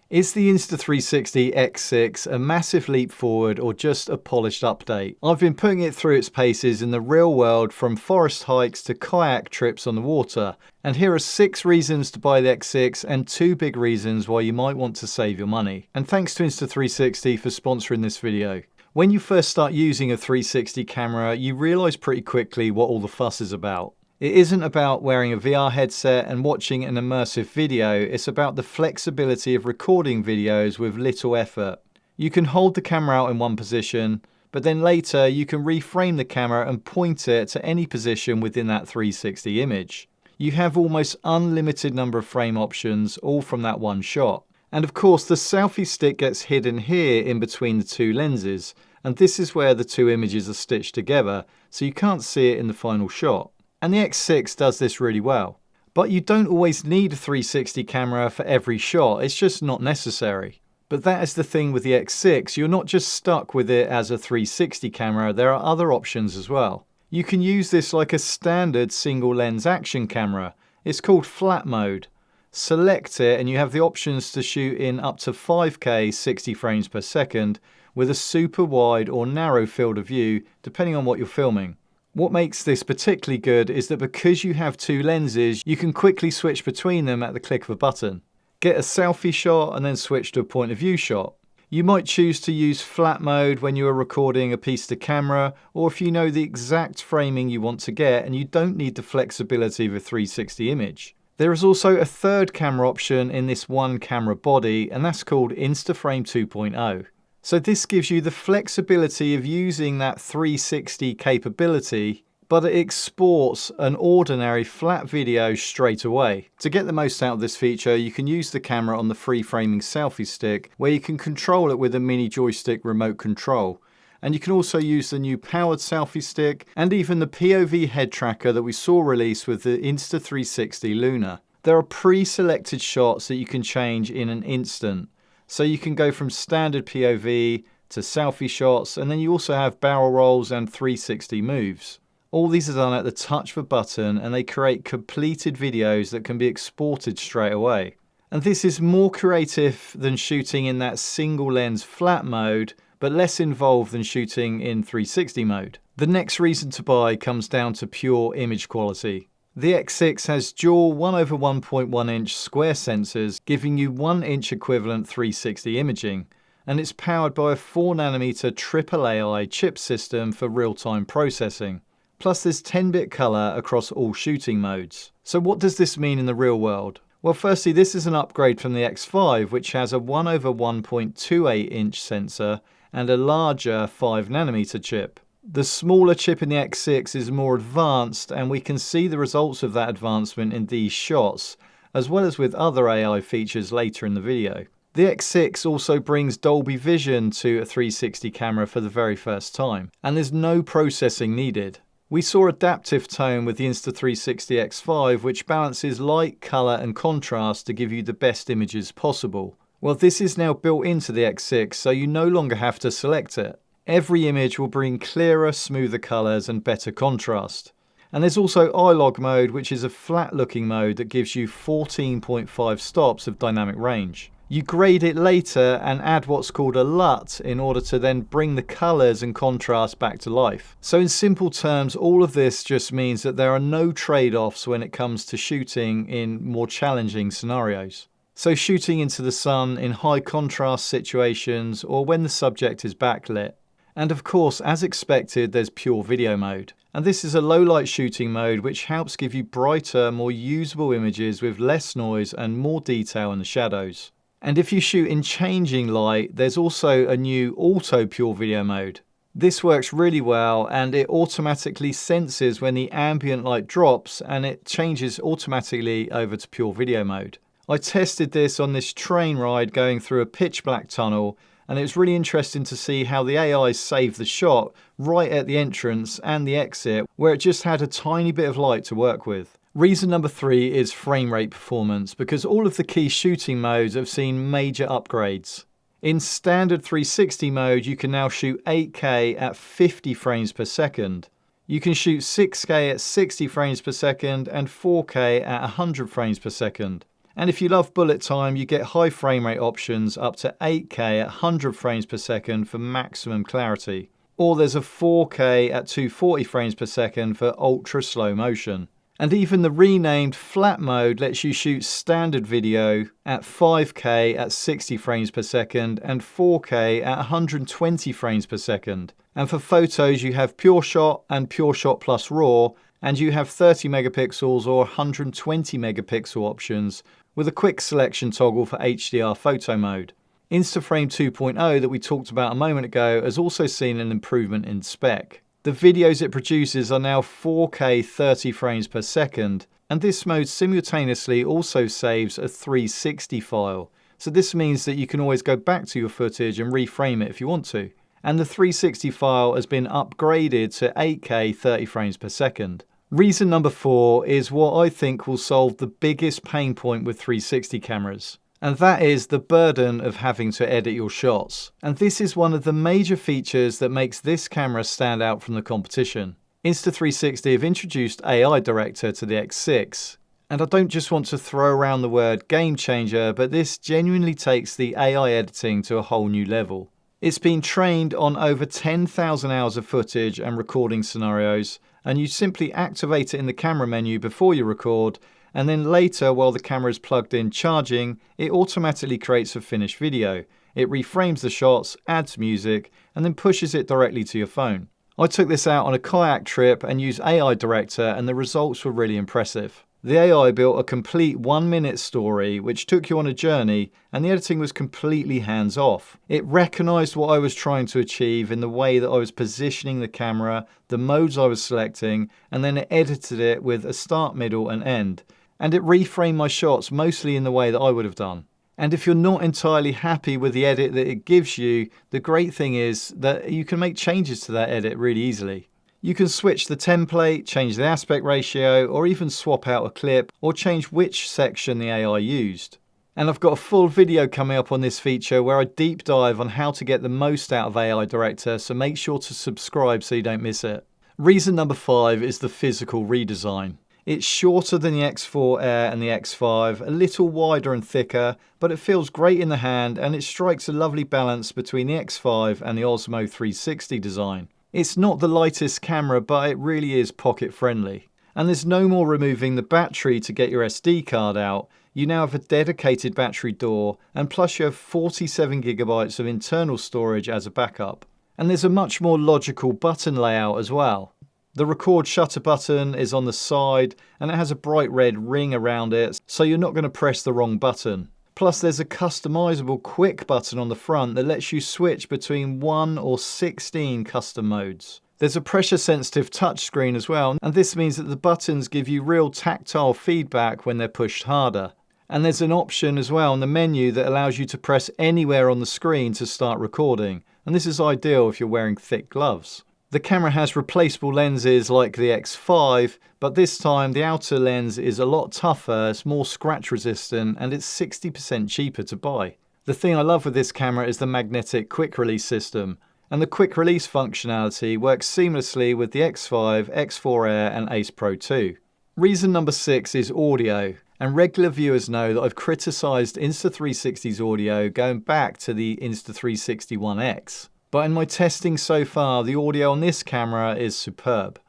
Is the Insta360 X6 a massive leap forward or just a polished update? I've been putting it through its paces in the real world, from forest hikes to kayak trips on the water. And here are 6 reasons to buy the X6 and 2 big reasons why you might want to save your money. And thanks to Insta360 for sponsoring this video. When you first start using a 360 camera, you realise pretty quickly what all the fuss is about. It isn't about wearing a VR headset and watching an immersive video, it's about the flexibility of recording videos with little effort. You can hold the camera out in one position, but then later you can reframe the camera and point it to any position within that 360 image. You have almost unlimited number of frame options, all from that one shot. And of course, the selfie stick gets hidden here in between the 2 lenses, and this is where the 2 images are stitched together, so you can't see it in the final shot. And the X6 does this really well. But you don't always need a 360 camera for every shot, it's just not necessary. But that is the thing with the X6, you're not just stuck with it as a 360 camera, there are other options as well. You can use this like a standard single lens action camera. It's called flat mode. Select it and you have the options to shoot in up to 5K 60 frames per second with a super wide or narrow field of view depending on what you're filming. What makes this particularly good is that because you have 2 lenses, you can quickly switch between them at the click of a button. Get a selfie shot and then switch to a point of view shot. You might choose to use flat mode when you are recording a piece to camera, or if you know the exact framing you want to get and you don't need the flexibility of a 360 image. There is also a third camera option in this one camera body, and that's called InstaFrame 2.0. So this gives you the flexibility of using that 360 capability, but it exports an ordinary flat video straight away. To get the most out of this feature, you can use the camera on the free framing selfie stick, where you can control it with a mini joystick remote control. And you can also use the new powered selfie stick and even the POV head tracker that we saw released with the Insta360 Luna. There are pre-selected shots that you can change in an instant. So you can go from standard POV to selfie shots, and then you also have barrel rolls and 360 moves. All these are done at the touch of a button, and they create completed videos that can be exported straight away. And this is more creative than shooting in that single lens flat mode, but less involved than shooting in 360 mode. The next reason to buy comes down to pure image quality. The X6 has dual 1/1.1 inch square sensors, giving you 1 inch equivalent 360 imaging, and it's powered by a 4nm triple AI chip system for real-time processing. Plus there's 10-bit color across all shooting modes. So what does this mean in the real world? Well, firstly, this is an upgrade from the X5, which has a 1/1.28 inch sensor and a larger 5nm chip. The smaller chip in the X6 is more advanced, and we can see the results of that advancement in these shots, as well as with other AI features later in the video. The X6 also brings Dolby Vision to a 360 camera for the very first time, and there's no processing needed. We saw adaptive tone with the Insta360 X5, which balances light, color and contrast to give you the best images possible. Well, this is now built into the X6, so you no longer have to select it. Every image will bring clearer, smoother colors and better contrast. And there's also iLog mode, which is a flat looking mode that gives you 14.5 stops of dynamic range. You grade it later and add what's called a LUT in order to then bring the colors and contrast back to life. So in simple terms, all of this just means that there are no trade-offs when it comes to shooting in more challenging scenarios. So shooting into the sun in high contrast situations or when the subject is backlit. And of course, as expected, there's pure video mode. And this is a low light shooting mode which helps give you brighter, more usable images with less noise and more detail in the shadows. And if you shoot in changing light, there's also a new auto pure video mode. This works really well, and it automatically senses when the ambient light drops and it changes automatically over to pure video mode. I tested this on this train ride going through a pitch black tunnel, and it was really interesting to see how the AI saved the shot right at the entrance and the exit, where it just had a tiny bit of light to work with. Reason number 3 is frame rate performance, because all of the key shooting modes have seen major upgrades. In standard 360 mode, you can now shoot 8K at 50 frames per second. You can shoot 6K at 60 frames per second and 4K at 100 frames per second. And if you love bullet time, you get high frame rate options up to 8K at 100 frames per second for maximum clarity. Or there's a 4K at 240 frames per second for ultra slow motion. And even the renamed flat mode lets you shoot standard video at 5K at 60 frames per second and 4K at 120 frames per second. And for photos, you have Pure Shot and Pure Shot Plus RAW, and you have 30 megapixels or 120 megapixel options with a quick selection toggle for HDR photo mode. Instaframe 2.0 that we talked about a moment ago has also seen an improvement in spec. The videos it produces are now 4K 30 frames per second, and this mode simultaneously also saves a 360 file. So this means that you can always go back to your footage and reframe it if you want to. And the 360 file has been upgraded to 8K 30 frames per second. Reason number 4 is what I think will solve the biggest pain point with 360 cameras. And that is the burden of having to edit your shots. And this is one of the major features that makes this camera stand out from the competition. Insta360 have introduced AI Director to the X6. And I don't just want to throw around the word game changer, but this genuinely takes the AI editing to a whole new level. It's been trained on over 10,000 hours of footage and recording scenarios, and you simply activate it in the camera menu before you record, and then later, while the camera is plugged in charging, it automatically creates a finished video. It reframes the shots, adds music, and then pushes it directly to your phone. I took this out on a kayak trip and used AI Director, and the results were really impressive. The AI built a complete 1-minute story which took you on a journey, and the editing was completely hands-off. It recognized what I was trying to achieve in the way that I was positioning the camera, the modes I was selecting, and then it edited it with a start, middle, and end. And it reframed my shots mostly in the way that I would have done. And if you're not entirely happy with the edit that it gives you, the great thing is that you can make changes to that edit really easily. You can switch the template, change the aspect ratio, or even swap out a clip, or change which section the AI used. And I've got a full video coming up on this feature where I deep dive on how to get the most out of AI Director, so make sure to subscribe so you don't miss it. Reason number 5 is the physical redesign. It's shorter than the X4 Air and the X5, a little wider and thicker, but it feels great in the hand, and it strikes a lovely balance between the X5 and the Osmo 360 design. It's not the lightest camera, but it really is pocket friendly. And there's no more removing the battery to get your SD card out. You now have a dedicated battery door, and plus you have 47 gigabytes of internal storage as a backup. And there's a much more logical button layout as well. The record shutter button is on the side, and it has a bright red ring around it, so you're not going to press the wrong button. Plus there's a customizable quick button on the front that lets you switch between 1 or 16 custom modes. There's a pressure sensitive touchscreen as well, and this means that the buttons give you real tactile feedback when they're pushed harder. And there's an option as well in the menu that allows you to press anywhere on the screen to start recording, and this is ideal if you're wearing thick gloves. The camera has replaceable lenses like the X5, but this time the outer lens is a lot tougher, it's more scratch resistant, and it's 60% cheaper to buy. The thing I love with this camera is the magnetic quick release system, and the quick release functionality works seamlessly with the X5, X4 Air and Ace Pro 2. Reason number 6 is audio, and regular viewers know that I've criticised Insta360's audio going back to the Insta360 One X. But in my testing so far, the audio on this camera is superb.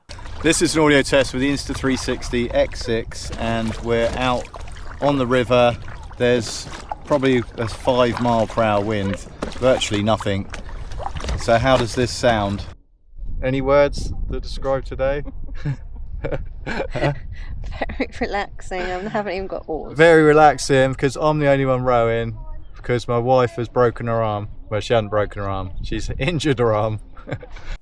This is an audio test with the Insta360 X6, and we're out on the river. There's probably a 5 mile per hour wind, virtually nothing. So how does this sound? Any words that describe today? Very relaxing. I haven't even got oars. Very relaxing because I'm the only one rowing, because my wife has broken her arm. Well, she hadn't broken her arm, she's injured her arm.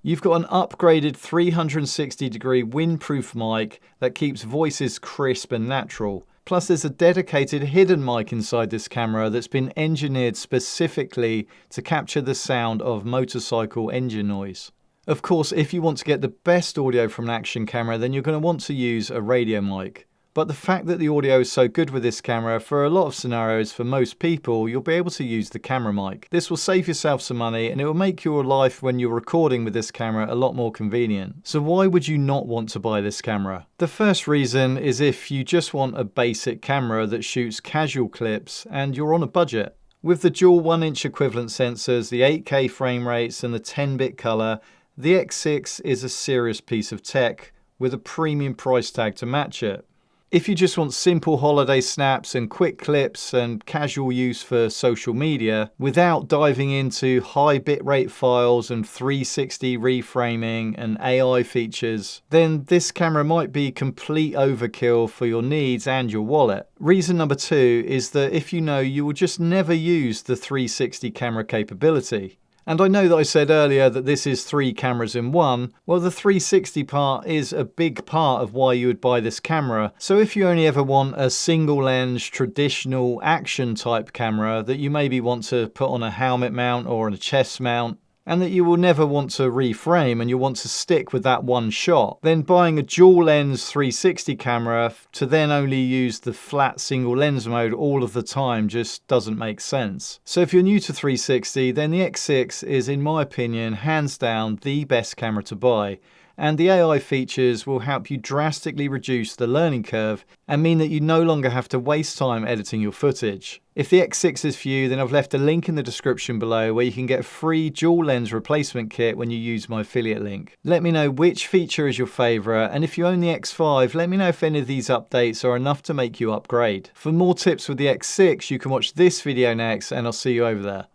You've got an upgraded 360-degree windproof mic that keeps voices crisp and natural. Plus there's a dedicated hidden mic inside this camera that's been engineered specifically to capture the sound of motorcycle engine noise. Of course, if you want to get the best audio from an action camera, then you're going to want to use a radio mic. But the fact that the audio is so good with this camera, for a lot of scenarios, for most people, you'll be able to use the camera mic. This will save yourself some money and it will make your life when you're recording with this camera a lot more convenient. So why would you not want to buy this camera? The first reason is if you just want a basic camera that shoots casual clips and you're on a budget. With the dual 1-inch equivalent sensors, the 8K frame rates and the 10-bit color, the X6 is a serious piece of tech with a premium price tag to match it. If you just want simple holiday snaps and quick clips and casual use for social media without diving into high bitrate files and 360 reframing and AI features, then this camera might be complete overkill for your needs and your wallet. Reason number 2 is that if you know you will just never use the 360 camera capability. And I know that I said earlier that this is 3 cameras in one. Well, the 360 part is a big part of why you would buy this camera. So if you only ever want a single lens, traditional action type camera that you maybe want to put on a helmet mount or on a chest mount, and that you will never want to reframe and you want to stick with that one shot, then buying a dual lens 360 camera to then only use the flat single lens mode all of the time just doesn't make sense. So if you're new to 360, then the X6 is, in my opinion, hands down the best camera to buy. And the AI features will help you drastically reduce the learning curve and mean that you no longer have to waste time editing your footage. If the X6 is for you, then I've left a link in the description below where you can get a free dual lens replacement kit when you use my affiliate link. Let me know which feature is your favourite, and if you own the X5, let me know if any of these updates are enough to make you upgrade. For more tips with the X6, you can watch this video next, and I'll see you over there.